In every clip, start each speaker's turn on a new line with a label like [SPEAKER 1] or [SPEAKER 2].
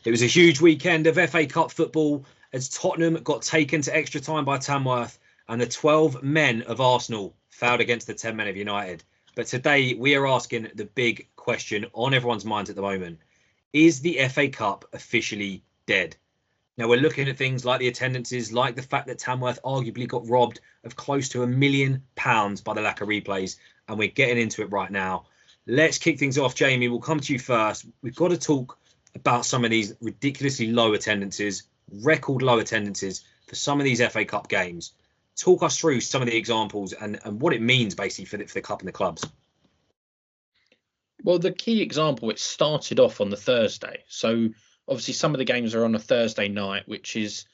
[SPEAKER 1] It was a huge weekend of FA Cup football as Tottenham got taken to extra time by Tamworth and the 12 men of Arsenal fouled against the 10 men of United. But today we are asking the big question on everyone's minds at the moment. Is the FA Cup officially dead? Now we're looking at things like the attendances, like the fact that Tamworth arguably got robbed of close to £1 million by the lack of replays, and we're getting into it right now. Let's kick things off, Jamie. We'll come to you first. We've got to talk about some of these ridiculously low attendances, record low attendances for some of these FA Cup games. Talk us through some of the examples and what it means basically for the Cup and the clubs.
[SPEAKER 2] Well, the key example, it started off on the Thursday. So obviously some of the games are on a Thursday night, which is,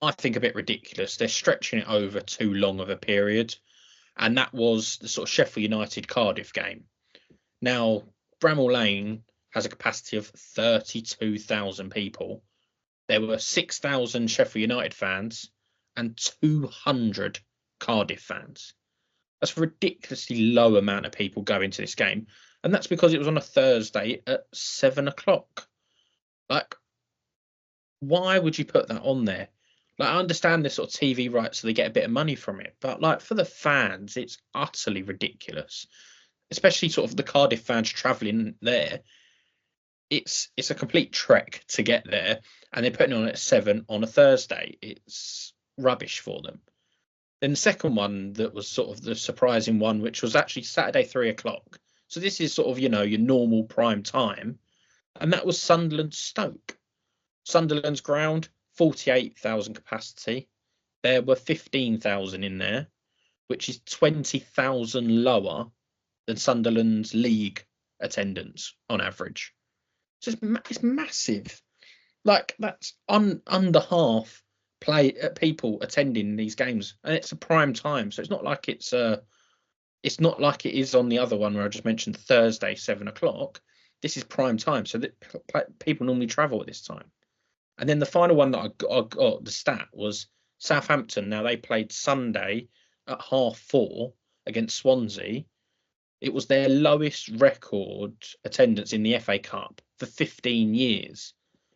[SPEAKER 2] I think, a bit ridiculous. They're stretching it over too long of a period. And that was the sort of Sheffield United Cardiff game. Now, Bramall Lane has a capacity of 32,000 people. There were 6,000 Sheffield United fans and 200 Cardiff fans. That's a ridiculously low amount of people going to this game. And that's because it was on a Thursday at 7 o'clock. Like, why would you put that on there? Like, I understand this sort of TV rights, so they get a bit of money from it. But, like, for the fans, it's utterly ridiculous. Especially sort of the Cardiff fans travelling there. It's a complete trek to get there. And they're putting it on at 7 on a Thursday. It's rubbish for them. Then the second one that was sort of the surprising one, which was actually Saturday, 3 o'clock. So this is sort of, you know, your normal prime time. And that was Sunderland Stoke. Sunderland's ground, 48,000 capacity. There were 15,000 in there, which is 20,000 lower than Sunderland's league attendance on average. So it's massive. Like, that's under half people attending these games, and it's a prime time. So it's not like it's not like it is on the other one where I just mentioned Thursday, 7 o'clock. This is prime time, so that people normally travel at this time. And then the final one that I got the stat was Southampton. Now, they played Sunday at 4:30 against Swansea. It was their lowest record attendance in the FA Cup for 15 years.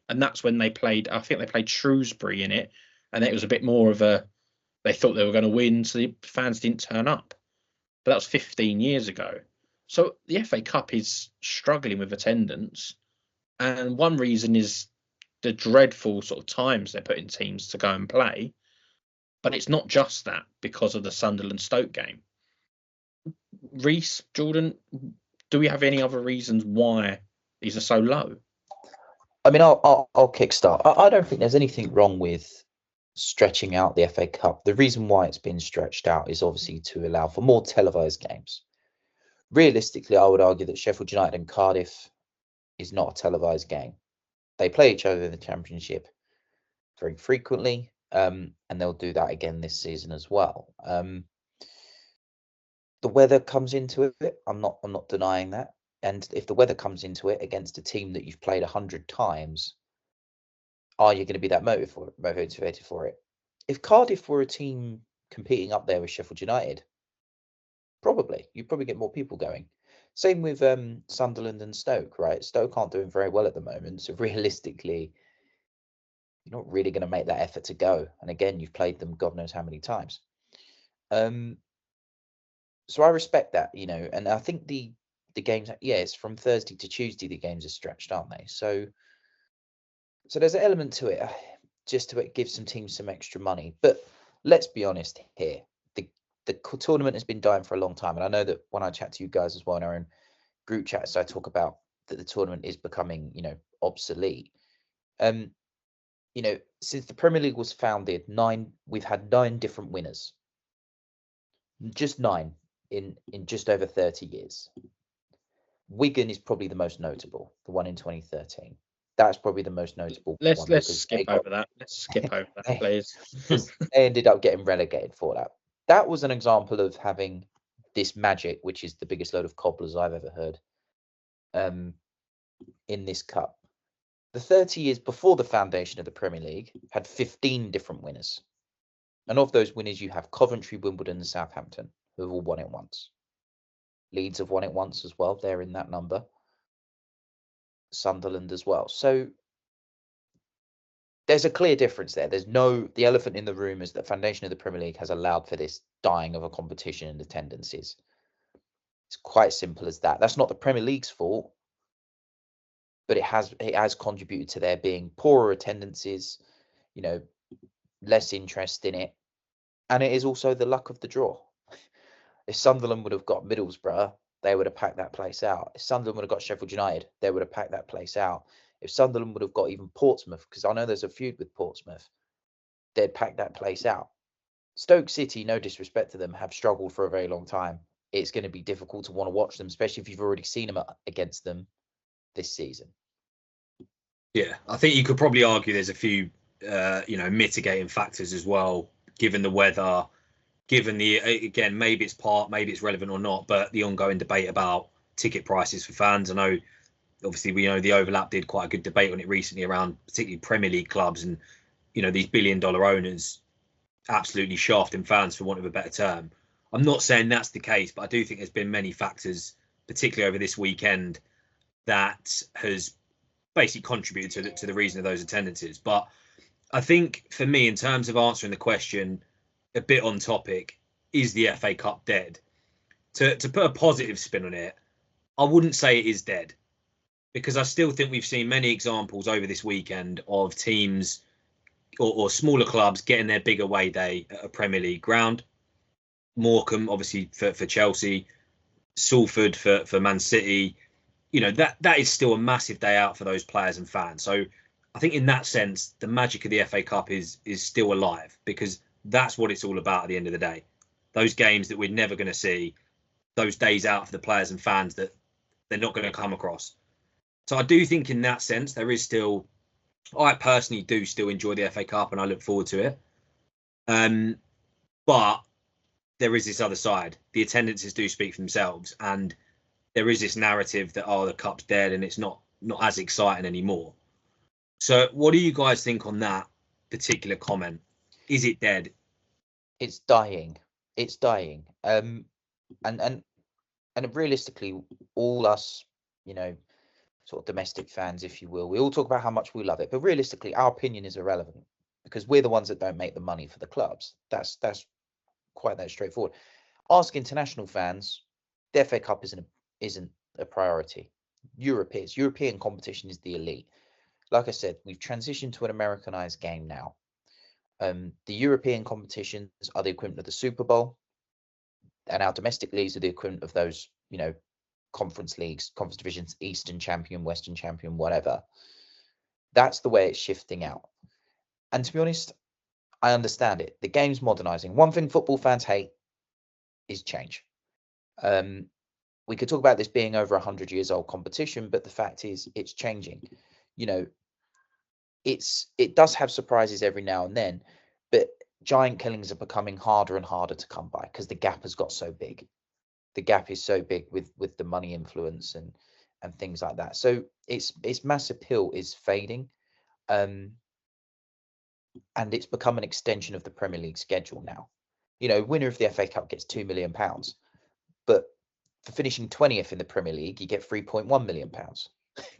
[SPEAKER 2] And that's when they played, I think they played Shrewsbury in it. And it was a bit more of they thought they were going to win, so the fans didn't turn up. But that was 15 years ago. So the FA Cup is struggling with attendance. And one reason is the dreadful sort of times they're putting teams to go and play. But it's not just that because of the Sunderland Stoke game. Reece, Jordan, do we have any other reasons why these are so low?
[SPEAKER 3] I mean, I'll kickstart. I don't think there's anything wrong with stretching out the FA Cup. The reason why it's been stretched out is obviously to allow for more televised games. Realistically, I would argue that Sheffield United and Cardiff is not a televised game. They play each other in the Championship very frequently, and they'll do that again this season as well. The weather comes into it. I'm not denying that. And if the weather comes into it against a team that you've played 100 times, are you going to be that motivated for it? If Cardiff were a team competing up there with Sheffield United, you'd probably get more people going. Same with Sunderland and Stoke, right? Stoke aren't doing very well at the moment, so realistically, you're not really going to make that effort to go. And again, you've played them God knows how many times. So I respect that, you know, and I think the games, it's from Thursday to Tuesday, the games are stretched, aren't they? So there's an element to it, just to give some teams some extra money. But let's be honest here, the tournament has been dying for a long time. And I know that when I chat to you guys as well in our own group chats, I talk about that the tournament is becoming, you know, obsolete. You know, since the Premier League was founded, we've had 9 different winners. Just 9 in just over 30 years. Wigan is probably the most notable, the one in 2013. That's probably the most notable.
[SPEAKER 2] Let's skip over that. Let's skip over that, please.
[SPEAKER 3] They ended up getting relegated for that. That was an example of having this magic, which is the biggest load of cobblers I've ever heard, in this cup. The 30 years before the foundation of the Premier League had 15 different winners. And of those winners, you have Coventry, Wimbledon, and Southampton, who have all won it once. Leeds have won it once as well. They're in that number. Sunderland as well. So there's a clear difference there. The elephant in the room is the foundation of the Premier League has allowed for this dying of a competition in attendances. It's quite simple as that. That's not the Premier League's fault, but it has contributed to there being poorer attendances, less interest in it. And it is also the luck of the draw. If Sunderland would have got Middlesbrough, they would have packed that place out. If Sunderland would have got Sheffield United, they would have packed that place out. If Sunderland would have got even Portsmouth, because I know there's a feud with Portsmouth, they'd pack that place out. Stoke City, no disrespect to them, have struggled for a very long time. It's going to be difficult to want to watch them, especially if you've already seen them against them this season.
[SPEAKER 1] Yeah, I think you could probably argue there's a few, mitigating factors as well, given the weather, given again, maybe it's relevant or not, but the ongoing debate about ticket prices for fans. I know, obviously, we know the Overlap did quite a good debate on it recently around particularly Premier League clubs and, these billion-dollar owners absolutely shafting fans, for want of a better term. I'm not saying that's the case, but I do think there's been many factors, particularly over this weekend, that has basically contributed to the reason of those attendances. But I think for me, in terms of answering the question, a bit on topic, is the FA Cup dead? To put a positive spin on it, I wouldn't say it is dead, because I still think we've seen many examples over this weekend of teams or smaller clubs getting their big away day at a Premier League ground. Morecambe, obviously, for Chelsea, Salford for Man City. That is still a massive day out for those players and fans. So I think in that sense, the magic of the FA Cup is still alive, because that's what it's all about at the end of the day. Those games that we're never going to see, those days out for the players and fans that they're not going to come across. So I do think in that sense, I personally do still enjoy the FA Cup and I look forward to it. But there is this other side. The attendances do speak for themselves, and there is this narrative that, the cup's dead and it's not as exciting anymore. So what do you guys think on that particular comment? Is it dead?
[SPEAKER 3] It's dying. It's dying. And realistically, all us, sort of domestic fans, if you will, we all talk about how much we love it, but realistically, our opinion is irrelevant because we're the ones that don't make the money for the clubs. That's quite that straightforward. Ask international fans, the FA Cup isn't a priority. European competition is the elite. Like I said, we've transitioned to an Americanized game now. The European competitions are the equivalent of the Super Bowl, and our domestic leagues are the equivalent of those, conference leagues, conference divisions, Eastern champion, Western champion, whatever. That's the way it's shifting out. And to be honest, I understand it. The game's modernizing. One thing football fans hate is change. We could talk about this being over 100 years old competition, but the fact is it's changing. It does have surprises every now and then, but giant killings are becoming harder and harder to come by because the gap has got so big. The gap is so big with the money influence and things like that. So its mass appeal is fading, and it's become an extension of the Premier League schedule now. Winner of the FA Cup gets £2 million, but for finishing 20th in the Premier League, you get £3.1 million.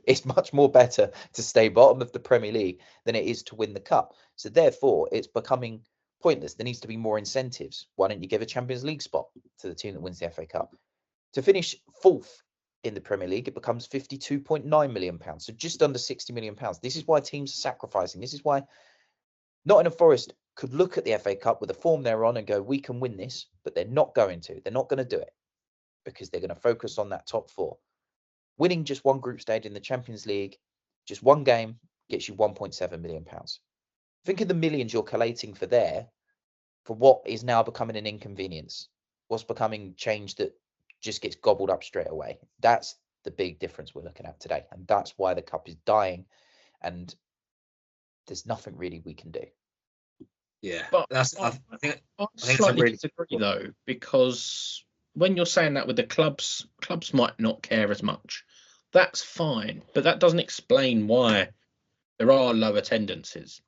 [SPEAKER 3] It's much more better to stay bottom of the Premier League than it is to win the cup. So therefore, it's becoming pointless. There needs to be more incentives. Why don't you give a Champions League spot to the team that wins the FA Cup? To finish fourth in the Premier League, it becomes £52.9 million. So just under £60 million. This is why teams are sacrificing. This is why Nottingham Forest could look at the FA Cup with the form they're on and go, we can win this, but they're not going to. They're not going to do it because they're going to focus on that top four. Winning just one group stage in the Champions League, just one game, gets you £1.7 million. Think of the millions you're collating for what is now becoming an inconvenience. What's becoming change that just gets gobbled up straight away. That's the big difference we're looking at today. And that's why the cup is dying. And there's nothing really we can do.
[SPEAKER 1] Yeah,
[SPEAKER 2] but
[SPEAKER 1] I think
[SPEAKER 2] slightly disagree though, because when you're saying that with the clubs might not care as much. That's fine, but that doesn't explain why there are low attendances.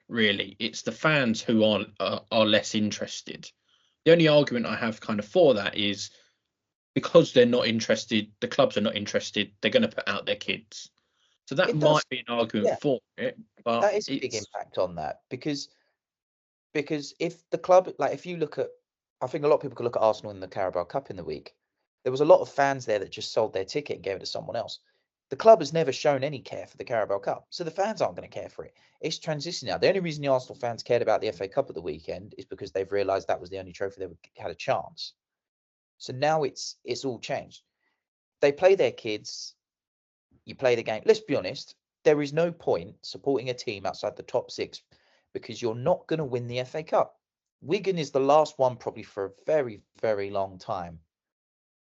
[SPEAKER 2] Really, it's the fans who are less interested. The only argument I have kind of for that is because they're not interested, the clubs are not interested, they're going to put out their kids. So that
[SPEAKER 3] It
[SPEAKER 2] might
[SPEAKER 3] does.
[SPEAKER 2] be an argument
[SPEAKER 3] Yeah.
[SPEAKER 2] for it, but
[SPEAKER 3] That is a big impact on that because if the club, like if you look at, I think a lot of people could look at Arsenal in the Carabao Cup in the week. There was a lot of fans there that just sold their ticket and gave it to someone else. The club has never shown any care for the Carabao Cup, so the fans aren't going to care for it. It's transition now. The only reason the Arsenal fans cared about the FA Cup at the weekend is because they've realised that was the only trophy they had a chance. So now it's all changed. They play their kids. You play the game. Let's be honest. There is no point supporting a team outside the top six because you're not going to win the FA Cup. Wigan is the last one probably for a very, very long time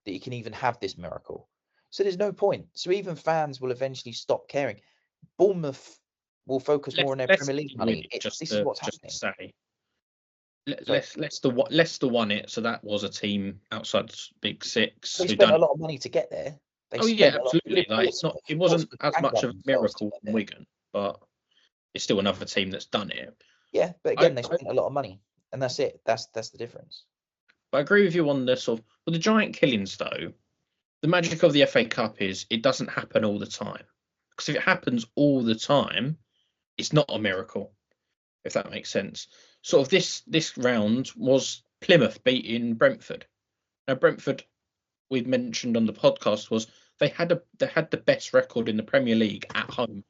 [SPEAKER 3] that you can even have this miracle. So there's no point. So even fans will eventually stop caring. Bournemouth will focus more on their
[SPEAKER 2] let's
[SPEAKER 3] Premier League money.
[SPEAKER 2] just
[SPEAKER 3] This is
[SPEAKER 2] to
[SPEAKER 3] what's
[SPEAKER 2] just to
[SPEAKER 3] happening.
[SPEAKER 2] say, Leicester won it, so that was a team outside the Big Six.
[SPEAKER 3] They
[SPEAKER 2] who
[SPEAKER 3] spent a
[SPEAKER 2] done.
[SPEAKER 3] lot of money to get there. They
[SPEAKER 2] Oh yeah,
[SPEAKER 3] spent a lot.
[SPEAKER 2] absolutely. Like it wasn't
[SPEAKER 3] Portsmouth
[SPEAKER 2] as much of a
[SPEAKER 3] bankrupt themselves to
[SPEAKER 2] miracle
[SPEAKER 3] get
[SPEAKER 2] from
[SPEAKER 3] there.
[SPEAKER 2] Wigan, but it's still another team that's done it.
[SPEAKER 3] Yeah, but again, they spent a lot of money, and that's it. That's the difference.
[SPEAKER 2] But I agree with you on the sort of the giant killings though. The magic of the FA Cup is it doesn't happen all the time. Because if it happens all the time, it's not a miracle, if that makes sense. Sort of this round was Plymouth beating Brentford. Now Brentford, we've mentioned on the podcast, was they had the best record in the Premier League at home,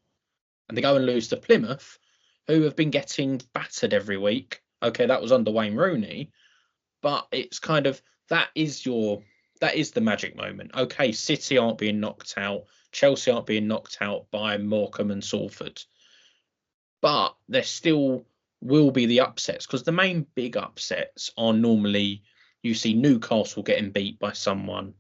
[SPEAKER 2] and they go and lose to Plymouth, who have been getting battered every week. Okay, that was under Wayne Rooney, but it's kind of that is the magic moment. Okay, City aren't being knocked out, Chelsea aren't being knocked out by Morecambe and Salford, but there still will be the upsets because the main big upsets are normally you see Newcastle getting beat by someone.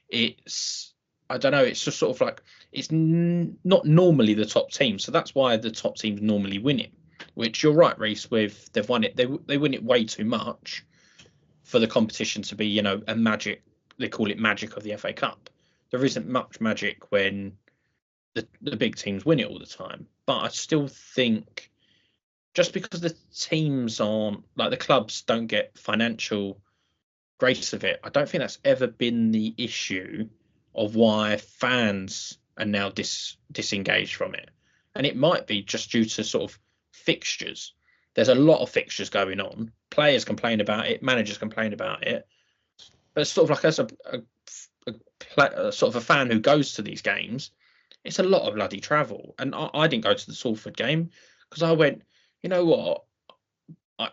[SPEAKER 2] It's I don't know. It's just sort of like it's not normally the top team, so that's why the top teams normally win it. Which you're right, Reece. With they've won it, they win it way too much for the competition to be a magic. They call it magic of the FA Cup. There isn't much magic when the big teams win it all the time. But I still think just because the teams aren't like the clubs don't get financial grace of it, I don't think that's ever been the issue of why fans are now disengaged from it. And it might be just due to sort of fixtures. There's a lot of fixtures going on. Players complain about it, managers complain about it. But it's sort of like as a sort of a fan who goes to these games, it's a lot of bloody travel. And I didn't go to the Salford game because I went, you know what?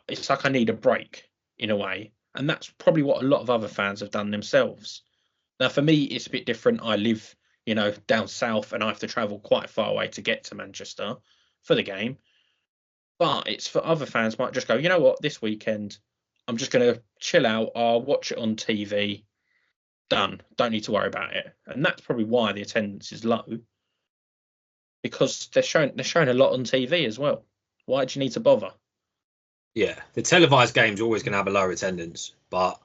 [SPEAKER 2] It's like I need a break in a way. And that's probably what a lot of other fans have done themselves. Now, for me, it's a bit different. I live, down south and I have to travel quite far away to get to Manchester for the game. But it's for other fans might just go, you know what, this weekend, I'm just going to chill out. I'll watch it on TV. Done. Don't need to worry about it. And that's probably why the attendance is low. Because they're showing a lot on TV as well. Why do you need to bother?
[SPEAKER 1] Yeah, the televised games are always going to have a lower attendance, but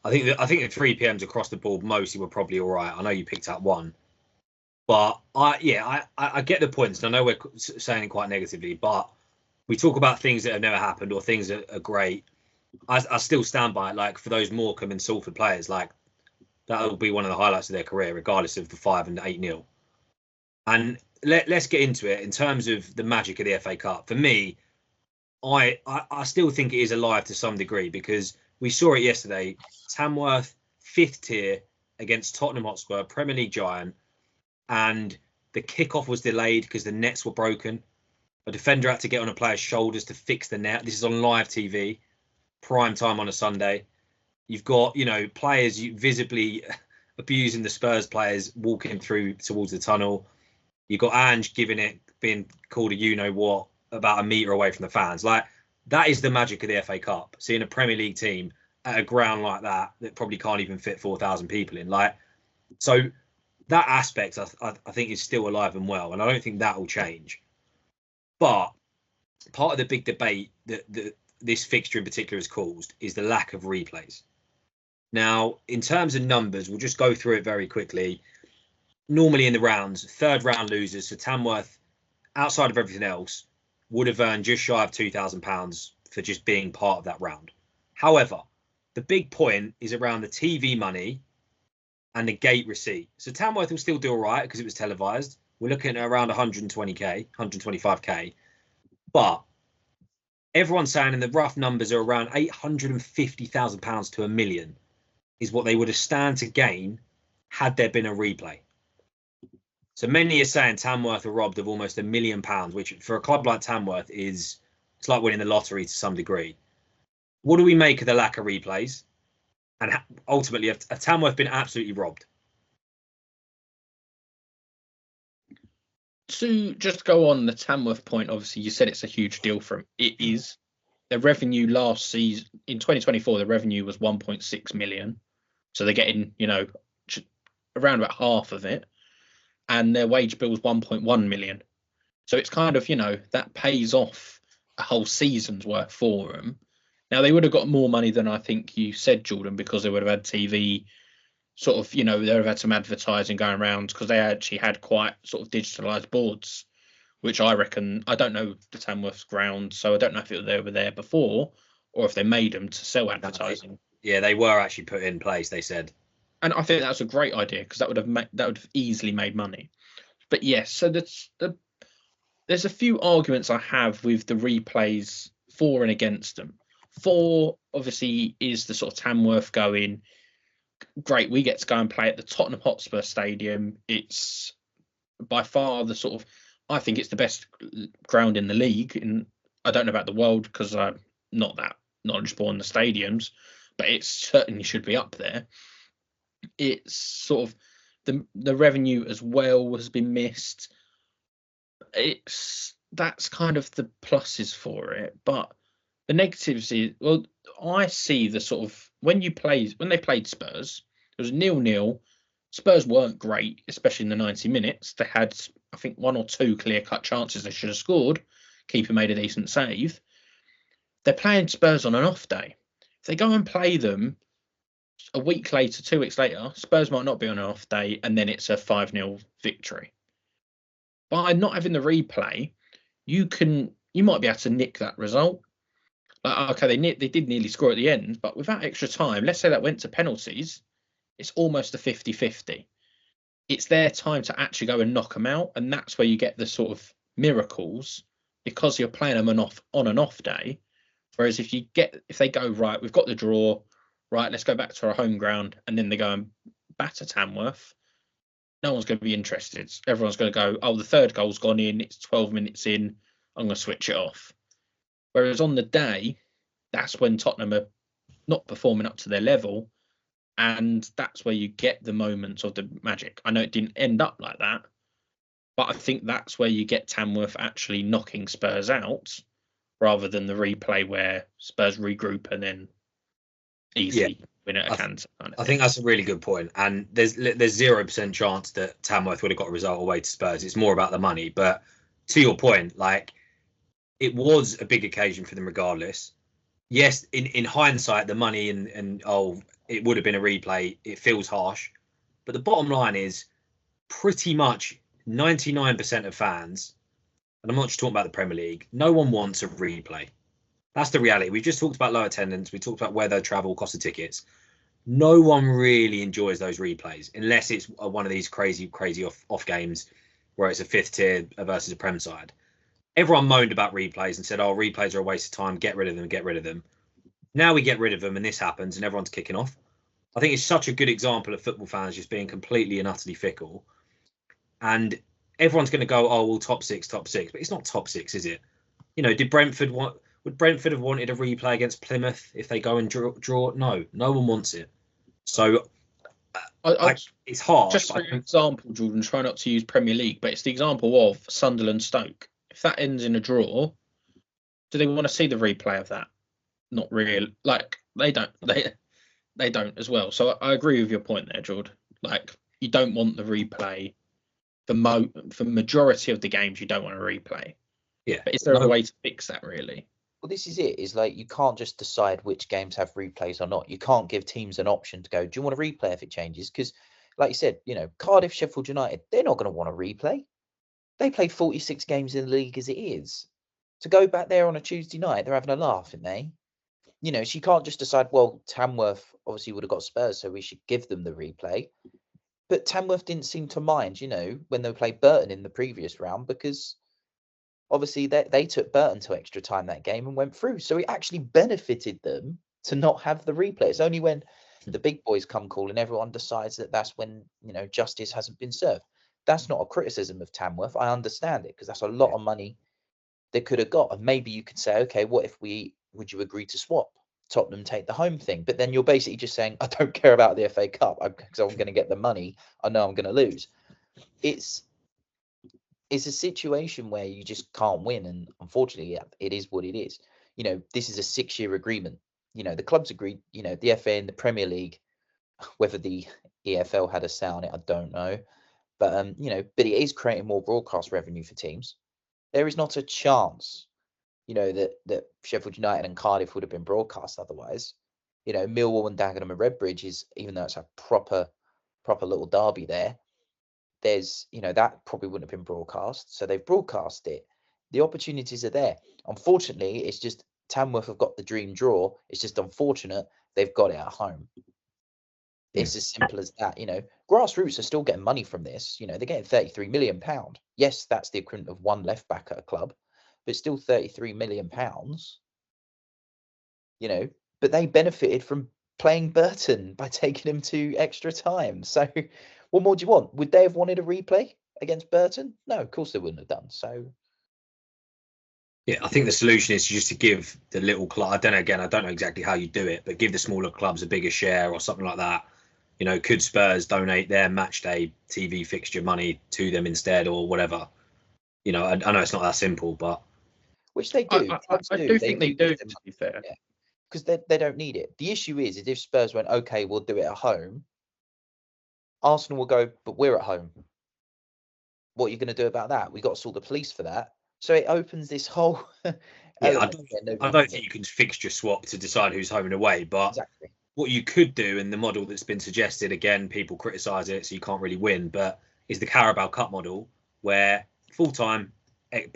[SPEAKER 1] I think the 3 p.m.s across the board mostly were probably all right. I know you picked up one, but I get the points. And I know we're saying it quite negatively, but we talk about things that have never happened or things that are great. I still stand by it. Like for those Morecambe and Salford players, like that'll be one of the highlights of their career, regardless of the 5 and 8-0. And let's get into it in terms of the magic of the FA Cup. For me, I still think it is alive to some degree because we saw it yesterday. Tamworth, 5th tier against Tottenham Hotspur, Premier League giant, and the kickoff was delayed because the nets were broken. A defender had to get on a player's shoulders to fix the net. This is on live TV, prime time on a Sunday. You've got, players visibly abusing the Spurs players walking through towards the tunnel. You've got Ange being called a you-know-what about a metre away from the fans. Like, that is the magic of the FA Cup. Seeing a Premier League team at a ground like that probably can't even fit 4,000 people in. Like, so that aspect, I think, is still alive and well. And I don't think that will change. But part of the big debate that this fixture in particular has caused is the lack of replays. Now, in terms of numbers, we'll just go through it very quickly. Normally in the rounds, 3rd round losers, so Tamworth, outside of everything else, would have earned just shy of £2,000 for just being part of that round. However, the big point is around the TV money and the gate receipt. So Tamworth will still do all right because it was televised. we're looking at around 120k, 125k. But everyone's saying, in the rough numbers, are around £850,000 to £1 million is what they would have stand to gain had there been a replay. So many are saying Tamworth are robbed of almost £1 million, which for a club like Tamworth it's like winning the lottery to some degree. What do we make of the lack of replays? And ultimately, have Tamworth been absolutely robbed?
[SPEAKER 2] To just go on the Tamworth point, obviously you said it's a huge deal for them. It is. Their revenue last season in 2024, the revenue was 1.6 million. So they're getting, around about half of it. And their wage bill was 1.1 million. So it's kind of, that pays off a whole season's worth for them. Now, they would have got more money than I think you said, Jordan, because they would have had TV, sort of, they would have had some advertising going around, because they actually had quite sort of digitalised boards, which I reckon, I don't know the Tamworth's ground, so I don't know if they were there before or if they made them to sell advertising.
[SPEAKER 1] Yeah, they were actually put in place, they said.
[SPEAKER 2] And I think that's a great idea, because that would have easily made money. But yes, so there's a few arguments I have with the replays for and against them. For, obviously, is the sort of Tamworth going, great, we get to go and play at the Tottenham Hotspur Stadium. It's by far the sort of, I think it's the best ground in the league. And I don't know about the world, because I'm not that knowledgeable on the stadiums, but it certainly should be up there. It's sort of the revenue as well has been missed. That's kind of the pluses for it, but the negatives is, well, I see the sort of when they played Spurs, it was 0-0. Spurs weren't great, especially in the 90 minutes. They had, I think, 1 or 2 clear-cut chances they should have scored. Keeper made a decent save. They're playing Spurs on an off day. If they go and play them a week later, 2 weeks later, Spurs might not be on an off day, and then it's a 5-0 victory. By not having the replay, you might be able to nick that result. Like, okay, they did nearly score at the end, but without extra time, let's say that went to penalties, it's almost a 50-50. It's their time to actually go and knock them out, and that's where you get the sort of miracles, because you're playing them on an off day. Whereas if they go, right, we've got the draw, right, let's go back to our home ground, and then they go and batter Tamworth, no one's going to be interested. Everyone's going to go, oh, the third goal's gone in, it's 12 minutes in, I'm going to switch it off. Whereas on the day, that's when Tottenham are not performing up to their level, and that's where you get the moments of the magic. I know it didn't end up like that, but I think that's where you get Tamworth actually knocking Spurs out, rather than the replay where Spurs regroup and then easily win at a canter.
[SPEAKER 1] I think that's a really good point. And there's 0% chance that Tamworth would have got a result away to Spurs. It's more about the money. But to your point, like, it was a big occasion for them regardless. Yes, in hindsight, the money and it would have been a replay, it feels harsh. But the bottom line is pretty much 99% of fans, and I'm not just talking about the Premier League, no one wants a replay. That's the reality. We just talked about low attendance. We talked about weather, travel, cost of tickets. No one really enjoys those replays unless it's one of these crazy off games where it's a 5th tier versus a Prem side. Everyone moaned about replays and said, oh, replays are a waste of time. Get rid of them. Now we get rid of them and this happens and everyone's kicking off. I think it's such a good example of football fans just being completely and utterly fickle. And everyone's going to go, oh, well, top six. But it's not top 6, is it? Would Brentford have wanted a replay against Plymouth if they go and draw? No one wants it. So it's hard.
[SPEAKER 2] Just for example, Jordan, try not to use Premier League, but it's the example of Sunderland Stoke. If that ends in a draw, do they want to see the replay of that? Not really. Like, they don't. They don't as well. So I agree with your point there, Jordan. Like, you don't want the replay. For majority of the games, you don't want a replay.
[SPEAKER 1] Yeah.
[SPEAKER 2] But is there a way to fix that, really?
[SPEAKER 3] Well, this is it. Is like, you can't just decide which games have replays or not. You can't give teams an option to go, do you want a replay if it changes? Because, like you said, Cardiff, Sheffield United, they're not going to want a replay. They played 46 games in the league as it is. To go back there on a Tuesday night, they're having a laugh, aren't they? So you can't just decide, well, Tamworth obviously would have got Spurs, so we should give them the replay. But Tamworth didn't seem to mind, when they played Burton in the previous round, because obviously they took Burton to extra time that game and went through. So it actually benefited them to not have the replay. It's only when the big boys come calling, everyone decides that's when, justice hasn't been served. That's not a criticism of Tamworth. I understand it, because that's a lot of money they could have got. And maybe you could say, okay, would you agree to swap? Tottenham take the home thing. But then you're basically just saying, I don't care about the FA Cup because I'm going to get the money. I know I'm going to lose. It's a situation where you just can't win. And unfortunately, it is what it is. This is a 6-year agreement. The clubs agreed, the FA and the Premier League, whether the EFL had a say on it, I don't know. But, but it is creating more broadcast revenue for teams. There is not a chance, that Sheffield United and Cardiff would have been broadcast otherwise. Millwall and Dagenham and Redbridge is, even though it's a proper little derby there's, that probably wouldn't have been broadcast. So they've broadcast it. The opportunities are there. Unfortunately, it's just Tamworth have got the dream draw. It's just unfortunate they've got it at home. It's as simple as that. Grassroots are still getting money from this. They're getting £33 million. Yes, that's the equivalent of one left back at a club, but still £33 million. But they benefited from playing Burton by taking them to extra time. So what more do you want? Would they have wanted a replay against Burton? No, of course they wouldn't have done. So
[SPEAKER 1] yeah, I think the solution is just to give the little club, I don't know exactly how you do it, but give the smaller clubs a bigger share or something like that. Could Spurs donate their match day TV fixture money to them instead or whatever? I know it's not that simple, but
[SPEAKER 3] which they do.
[SPEAKER 2] I do think they do, to be fair.
[SPEAKER 3] Yeah, because they don't need it. The issue is if Spurs went, okay, we'll do it at home, Arsenal will go, but we're at home. What are you going to do about that? We got to sort the police for that. So it opens this whole.
[SPEAKER 1] I don't think you can fixture swap to decide who's home and away, but
[SPEAKER 3] exactly.
[SPEAKER 1] What you could do, and the model that's been suggested, again, people criticise it, so you can't really win, but is the Carabao Cup model, where full time,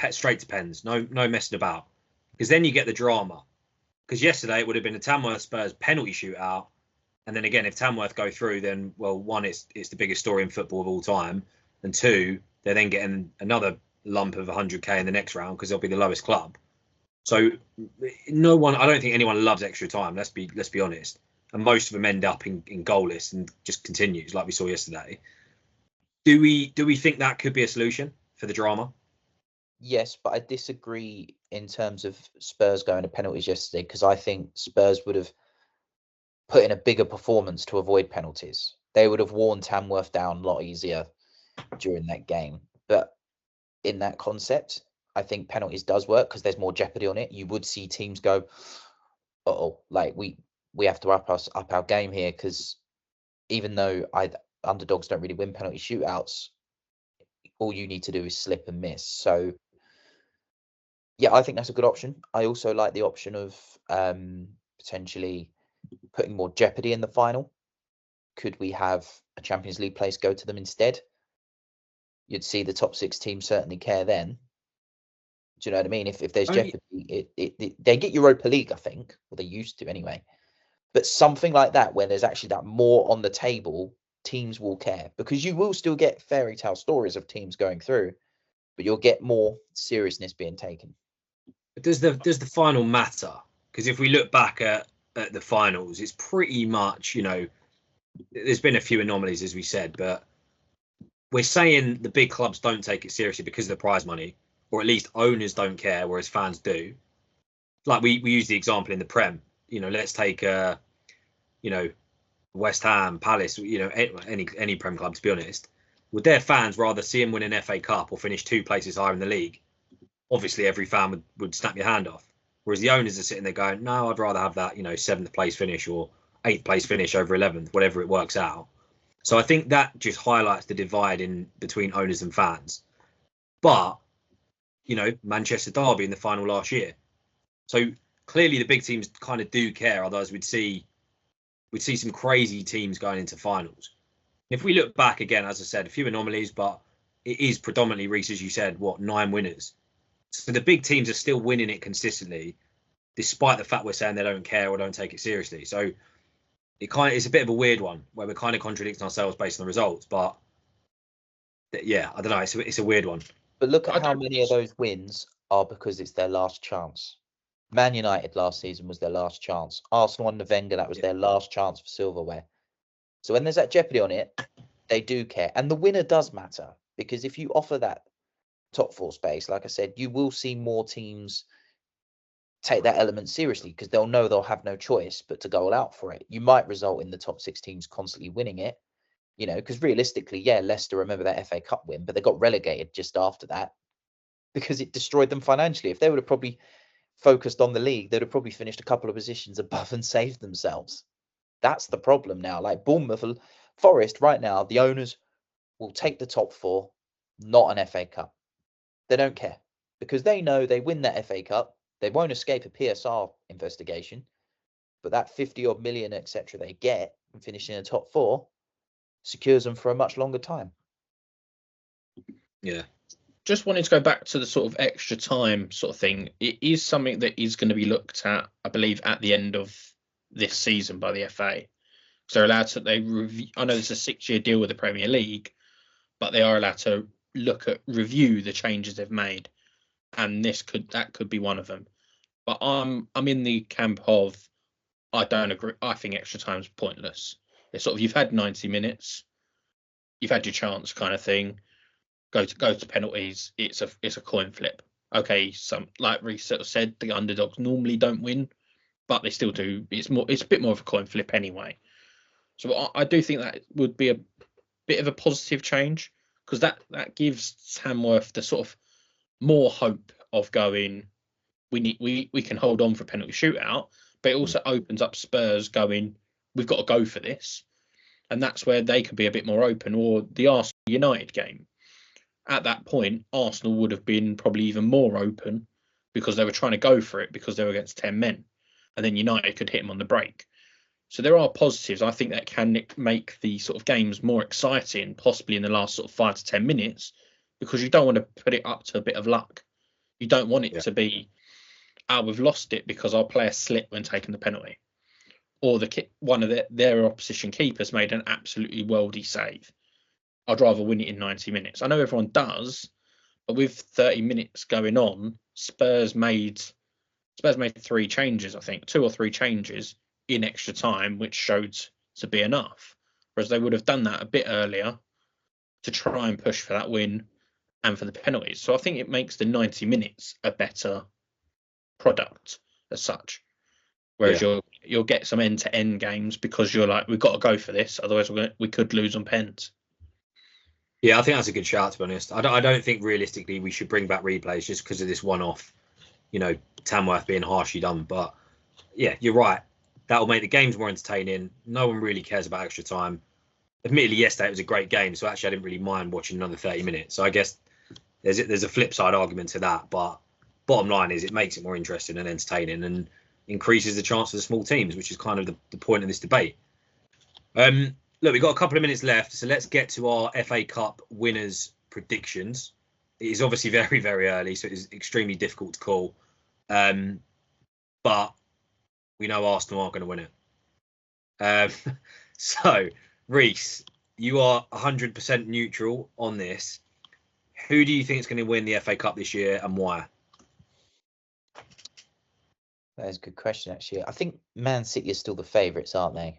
[SPEAKER 1] straight to pens, no messing about, because then you get the drama. Because yesterday it would have been a Tamworth Spurs penalty shootout, and then again, if Tamworth go through, then well, one, it's the biggest story in football of all time, and two, they're then getting another lump of 100k in the next round because they'll be the lowest club. So I don't think anyone loves extra time. Let's be honest. And most of them end up in goalless and just continues like we saw yesterday. Do we think that could be a solution for the drama?
[SPEAKER 3] Yes, but I disagree in terms of Spurs going to penalties yesterday, because I think Spurs would have put in a bigger performance to avoid penalties. They would have worn Tamworth down a lot easier during that game. But in that concept, I think penalties does work because there's more jeopardy on it. You would see teams go, like we have to up our game here, because even though underdogs don't really win penalty shootouts, all you need to do is slip and miss. So yeah, I think that's a good option. I also like the option of potentially putting more jeopardy in the final. Could we have a Champions League place go to them instead? You'd see the top 6 teams certainly care then. Do you know what I mean? If there's jeopardy, they get Europa League, I think, or they used to anyway. But something like that, where there's actually that more on the table, teams will care, because you will still get fairy tale stories of teams going through, but you'll get more seriousness being taken.
[SPEAKER 1] But does the final matter? Because if we look back at the finals, it's pretty much, there's been a few anomalies, as we said, but we're saying the big clubs don't take it seriously because of the prize money, or at least owners don't care, whereas fans do. Like we use the example in the Prem. Let's take West Ham, Palace, any Prem club, to be honest. Would their fans rather see him win an FA Cup or finish 2 places higher in the league? Obviously, every fan would snap your hand off. Whereas the owners are sitting there going, no, I'd rather have that, 7th place finish or 8th place finish over 11th, whatever it works out. So I think that just highlights the divide in between owners and fans. But, Manchester Derby in the final last year. So clearly the big teams kind of do care, otherwise we'd see some crazy teams going into finals. If we look back again, as I said, a few anomalies, but it is predominantly, Reece, as you said, 9 winners. So the big teams are still winning it consistently, despite the fact we're saying they don't care or don't take it seriously. So it's a bit of a weird one where we're kind of contradicting ourselves based on the results. But yeah, I don't know. It's a weird one.
[SPEAKER 3] But look at how many of those wins are because it's their last chance. Man United last season was their last chance. Arsenal under Wenger, that was their last chance for silverware. So when there's that jeopardy on it, they do care. And the winner does matter, because if you offer that top four space, like I said, you will see more teams take that element seriously, because they'll know they'll have no choice but to go all out for it. You might result in the top six teams constantly winning it, because realistically, yeah, Leicester, remember that FA Cup win, but they got relegated just after that because it destroyed them financially. If they would have probably focused on the league, they'd have probably finished a couple of positions above and saved themselves. That's the problem now. Like Bournemouth, Forest right now, the owners will take the top four, not an FA Cup. They don't care, because they know they win that FA Cup, they won't escape a PSR investigation, but that 50 odd million, etc., they get from finishing in the top four secures them for a much longer time.
[SPEAKER 1] Yeah.
[SPEAKER 2] Just wanted to go back to the sort of extra time sort of thing. It is something that is going to be looked at, I believe, at the end of this season by the FA. So they're allowed to, I know there's a 6-year deal with the Premier League, but they are allowed to review the changes they've made. And that could be one of them. But I'm in the camp of, I don't agree. I think extra time is pointless. It's sort of, you've had 90 minutes, you've had your chance kind of thing. Go to penalties. It's a coin flip. Okay, like Reece sort of said, the underdogs normally don't win, but they still do. It's a bit more of a coin flip anyway. So I do think that would be a bit of a positive change, because that gives Tamworth the sort of more hope of going, we can hold on for a penalty shootout, but it also opens up Spurs going, we've got to go for this. And that's where they could be a bit more open. Or the Arsenal United game. At that point, Arsenal would have been probably even more open, because they were trying to go for it because they were against 10 men. And then United could hit them on the break. So there are positives. I think that can make the sort of games more exciting, possibly in the last sort of 5 to 10 minutes, because you don't want to put it up to a bit of luck. You don't want it to be, we've lost it because our player slipped when taking the penalty, or one of their opposition keepers made an absolutely worldy save. I'd rather win it in 90 minutes. I know everyone does, but with 30 minutes going on, Spurs made 3 changes, I think, 2 or 3 changes in extra time, which showed to be enough. Whereas they would have done that a bit earlier to try and push for that win and for the penalties. So I think it makes the 90 minutes a better product as such. Whereas you'll get some end-to-end games, because you're like, we've got to go for this, otherwise we could lose on pens.
[SPEAKER 1] Yeah, I think that's a good shout, to be honest. I don't think realistically we should bring back replays just because of this one-off, Tamworth being harshly done. But yeah, you're right. That'll make the games more entertaining. No one really cares about extra time. Admittedly, yesterday it was a great game, so actually I didn't really mind watching another 30 minutes. So I guess there's a flip side argument to that. But bottom line is, it makes it more interesting and entertaining, and increases the chance of the small teams, which is kind of the point of this debate. Look, we've got a couple of minutes left, so let's get to our FA Cup winners' predictions. It is obviously very, very early, so it is extremely difficult to call. But we know Arsenal aren't going to win it. So, Reece, you are 100% neutral on this. Who do you think is going to win the FA Cup this year, and why?
[SPEAKER 3] That is a good question, actually. I think Man City are still the favourites, aren't they?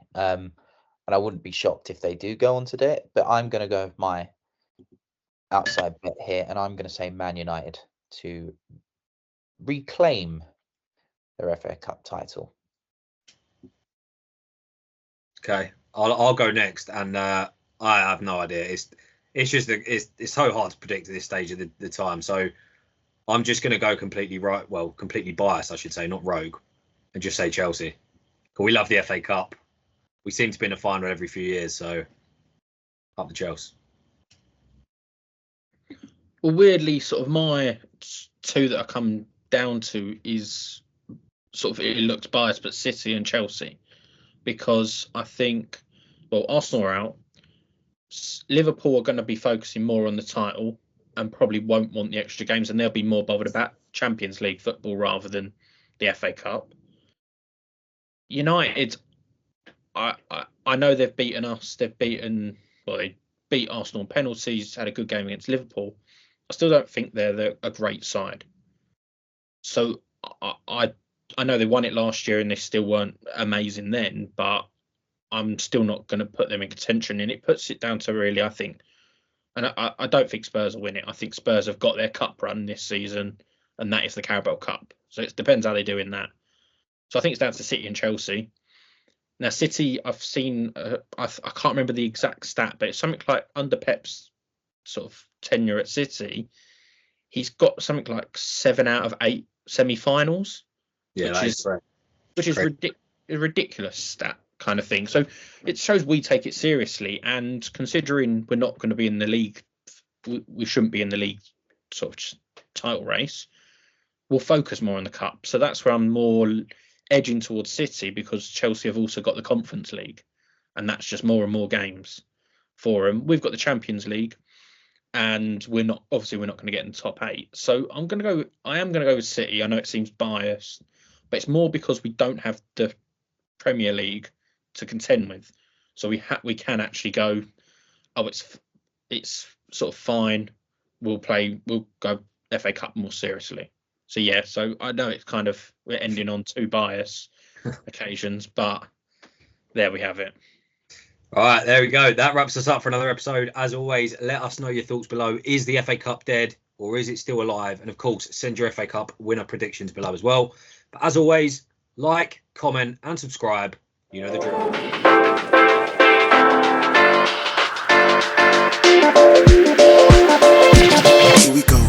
[SPEAKER 3] And I wouldn't be shocked if they do go on to do it, but I'm going to go with my outside bet here, and I'm going to say Man United to reclaim their FA Cup title.
[SPEAKER 1] Okay, I'll go next, and I have no idea. It's just it's so hard to predict at this stage of the time. So I'm just going to go completely biased, I should say, not rogue, and just say Chelsea. We love the FA Cup. We seem to be in a final every few years, so up the Chelsea.
[SPEAKER 2] Well, weirdly, sort of my 2 that I come down to is sort of, it looks biased, but City and Chelsea, because I think, well, Arsenal are out. Liverpool are going to be focusing more on the title and probably won't want the extra games, and they'll be more bothered about Champions League football rather than the FA Cup. United, I know they've beaten us. They beat Arsenal on penalties. Had a good game against Liverpool. I still don't think they're a great side. So I know they won it last year and they still weren't amazing then, but I'm still not going to put them in contention. And it puts it down to really, I think, and I don't think Spurs will win it. I think Spurs have got their cup run this season, and that is the Carabao Cup. So it depends how they do in that. So I think it's down to City and Chelsea. Now, City, I've seen, I can't remember the exact stat, but it's something like under Pep's sort of tenure at City, he's got something like 7 out of 8 semi-finals, which is a ridiculous stat kind of thing. So it shows we take it seriously, and considering we're not going to be in the league, we shouldn't be in the league sort of title race, we'll focus more on the cup. So that's where I'm more edging towards City, because Chelsea have also got the Conference League, and that's just more and more games for them. We've got the Champions League, and we're not going to get in the top 8. So I am going to go with City. I know it seems biased, but it's more because we don't have the Premier League to contend with. So we can actually go, it's sort of fine. We'll go FA Cup more seriously. So yeah, so I know it's kind of, we're ending on 2 bias occasions, but there we have it.
[SPEAKER 1] All right, there we go. That wraps us up for another episode. As always, let us know your thoughts below. Is the FA Cup dead, or is it still alive? And of course, send your FA Cup winner predictions below as well. But as always, like, comment, and subscribe. You know the drill. Here we go.